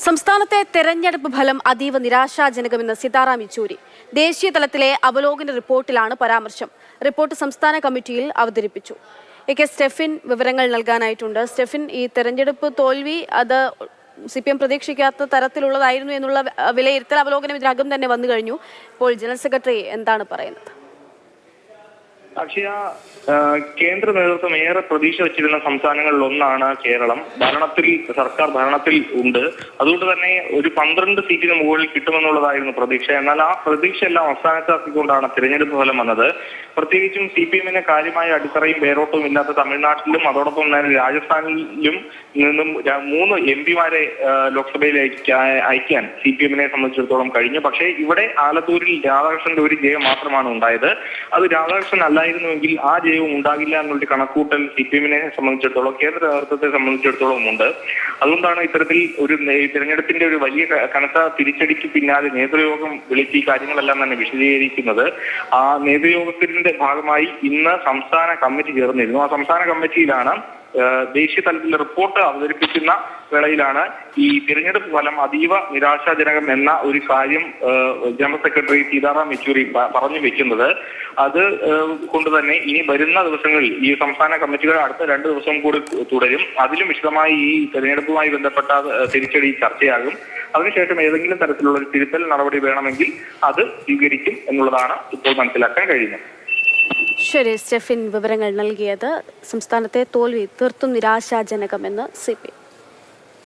സംസ്ഥാനത്തെ തെരഞ്ഞെടുപ്പ് ഫലം അതീവ നിരാശാജനകമെന്ന് സീതാറാം യെച്ചൂരി. ദേശീയ തലത്തിലെ അവലോകന റിപ്പോർട്ടിലാണ് പരാമർശം. റിപ്പോർട്ട് സംസ്ഥാന കമ്മിറ്റിയിൽ അവതരിപ്പിച്ചു. കെ സ്റ്റെഫിൻ വിവരങ്ങൾ നൽകാനായിട്ടുണ്ട്. സ്റ്റെഫിൻ, ഈ തെരഞ്ഞെടുപ്പ് തോൽവി അത് CPM പ്രതീക്ഷിക്കാത്ത തരത്തിലുള്ളതായിരുന്നു എന്നുള്ള വിലയിരുത്തൽ അവലോകനം ഇതിനകം തന്നെ വന്നു കഴിഞ്ഞു. ഇപ്പോൾ ജനറൽ സെക്രട്ടറി എന്താണ് പറയുന്നത്? അക്ഷയ, കേന്ദ്ര നേതൃത്വം ഏറെ പ്രതീക്ഷ വെച്ചിരുന്ന സംസ്ഥാനങ്ങളിൽ ഒന്നാണ് കേരളം. സർക്കാർ ഭരണത്തിൽ ഉണ്ട്. അതുകൊണ്ട് തന്നെ ഒരു 12 സീറ്റിന് മുകളിൽ കിട്ടുമെന്നുള്ളതായിരുന്നു പ്രതീക്ഷ. എന്നാൽ ആ പ്രതീക്ഷയെല്ലാം അവസാനത്താക്കിക്കൊണ്ടാണ് തിരഞ്ഞെടുപ്പ് ഫലം വന്നത്. പ്രത്യേകിച്ചും CPM-ന് കാര്യമായ അടിത്തറയും വേരോട്ടവും ഇല്ലാത്ത തമിഴ്നാട്ടിലും അതോടൊപ്പം തന്നെ രാജസ്ഥാനിലും നിന്നും 3 MP-മാരെ ലോക്സഭയിലേക്ക് അയക്കാൻ CPM-നെ സംബന്ധിച്ചിടത്തോളം കഴിഞ്ഞു. പക്ഷേ ഇവിടെ ആലത്തൂരിൽ രാധാകൃഷ്ണന്റെ ഒരു ജയം മാത്രമാണ് ഉണ്ടായത്. അത് രാധാകൃഷ്ണൻ അല്ലായിരുന്നുവെങ്കിൽ ആ ജയവും ഉണ്ടാകില്ല എന്നുള്ളൊരു കണക്കൂട്ടൽ CPM-നെ സംബന്ധിച്ചിടത്തോളം, കേന്ദ്ര നേതൃത്വത്തെ സംബന്ധിച്ചിടത്തോളം ഉണ്ട്. അതുകൊണ്ടാണ് ഇത്തരത്തിൽ ഒരു തിരഞ്ഞെടുപ്പിന്റെ ഒരു വലിയ കനത്ത തിരിച്ചടിക്ക് പിന്നാലെ നേതൃയോഗം വിളിച്ച് ഈ കാര്യങ്ങളെല്ലാം തന്നെ വിശദീകരിക്കുന്നത്. ആ നേതൃയോഗത്തിന്റെ ഭാഗമായി ഇന്ന് സംസ്ഥാന കമ്മിറ്റി ചേർന്നിരുന്നു. ആ സംസ്ഥാന കമ്മിറ്റിയിലാണ് ദേശീയ തലത്തിൽ റിപ്പോർട്ട് അവതരിപ്പിക്കുന്ന വേളയിലാണ് ഈ തിരഞ്ഞെടുപ്പ് ഫലം അതീവ നിരാശാജനകം എന്ന ഒരു കാര്യം ജനറൽ സെക്രട്ടറി സീതാറാം യെച്ചൂരി പറഞ്ഞു വെക്കുന്നത്. അത് കൊണ്ട് തന്നെ ഇനി വരുന്ന ദിവസങ്ങളിൽ ഈ സംസ്ഥാന കമ്മിറ്റികൾ അടുത്ത 2 ദിവസം കൂടി തുടരും. അതിലും വിശദമായി ഈ തെരഞ്ഞെടുപ്പുമായി ബന്ധപ്പെട്ട തിരിച്ചടി ചർച്ചയാകും. അതിനുശേഷം ഏതെങ്കിലും തരത്തിലുള്ള ഒരു തിരുത്തൽ നടപടി വേണമെങ്കിൽ അത് സ്വീകരിക്കും എന്നുള്ളതാണ് ഇപ്പോൾ മനസ്സിലാക്കാൻ കഴിയുന്നത്. ശരി സ്റ്റെഫിൻ, വിവരങ്ങൾ നൽകിയത്. സംസ്ഥാനത്തെ തോൽവി തീർത്തും നിരാശാജനകമെന്ന് CPM.